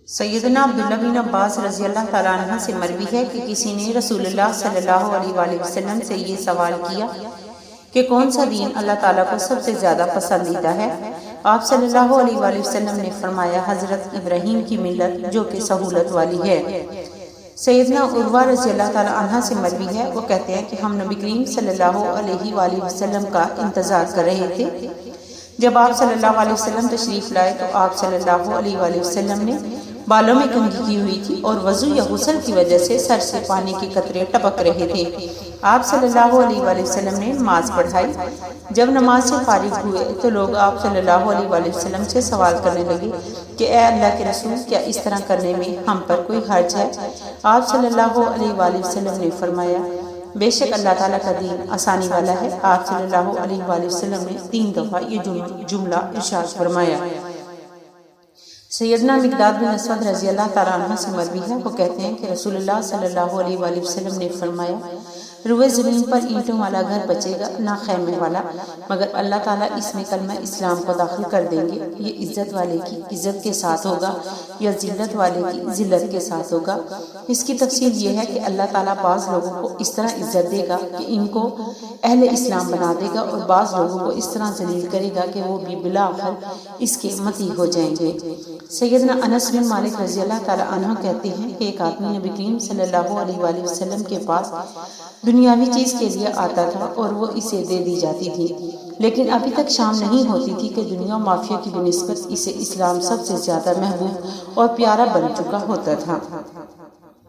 سیدنا عبداللہ بن عباس رضی اللہ تعالیٰ عنہ سے مروی ہے کہ کسی نے رسول اللہ صلی اللہ علیہ وآلہ وسلم سے یہ سوال کیا کہ کون سا دین اللہ تعالیٰ کو سب سے زیادہ پسندیدہ ہے؟ آپ صلی اللہ علیہ وآلہ وسلم نے فرمایا، حضرت ابراہیم کی ملت جو کہ سہولت والی ہے۔ سیدنا عروہ رضی اللہ تعالیٰ عنہ سے مروی ہے، وہ کہتے ہیں کہ ہم نبی کریم صلی اللہ علیہ وآلہ وسلم کا انتظار کر رہے تھے۔ جب آپ صلی اللہ علیہ وسلم تشریف لائے تو آپ صلی اللہ علیہ وآلہ وسلم نے بالوں میں کنگھی کی ہوئی تھی اور وضو یا غسل کی وجہ سے سر سے پانی کے قطرے ٹپک رہے تھے۔ آپ صلی اللہ علیہ وآلہ وسلم نے نماز پڑھائی۔ جب نماز سے فارغ ہوئے تو لوگ آپ صلی اللہ علیہ وآلہ وسلم سے سوال کرنے لگے کہ اے اللہ کے رسول، کیا اس طرح کرنے میں ہم پر کوئی حرج ہے؟ آپ صلی اللہ علیہ وآلہ وسلم نے فرمایا، بے شک اللہ تعالیٰ کا دین آسانی والا ہے۔ آپ صلی اللہ علیہ وآلہ وسلم نے 3 دفعہ یہ جملہ ارشاد فرمایا۔ سیدنا مقداد بن اسود رضی اللہ تعالیٰ عنہ سے مروی ہے، وہ کہتے ہیں کہ رسول اللہ صلی اللہ علیہ وآلہ وسلم نے فرمایا، روئے زمین پر اینٹوں والا گھر بچے گا، نہ خیمے والا، مگر اللہ تعالیٰ اس میں کلمہ اسلام کو داخل کر دیں گے۔ یہ عزت والے کی عزت کے ساتھ ہوگا یا ذلت والے کی ذلت کے ساتھ ہوگا۔ اس کی تفصیل یہ ہے کہ اللہ تعالیٰ بعض لوگوں کو اس طرح عزت دے گا کہ ان کو اہل اسلام بنا دے گا، اور بعض لوگوں کو اس طرح ذلیل کرے گا کہ وہ بھی بالآخر اس کے مطیع ہو جائیں گے۔ سیدنا انس بن مالک رضی اللہ تعالیٰ عنہ کہتے ہیں کہ ایک آدمی نبی کریم صلی اللہ علیہ وآلہ وسلم کے پاس دنیاوی چیز کے لیے آتا تھا اور وہ اسے دے دی جاتی تھی، لیکن ابھی تک شام نہیں ہوتی تھی کہ دنیا و مافیہ کی بنسبت اسے اسلام سب سے زیادہ محبوب اور پیارا بن چکا ہوتا تھا۔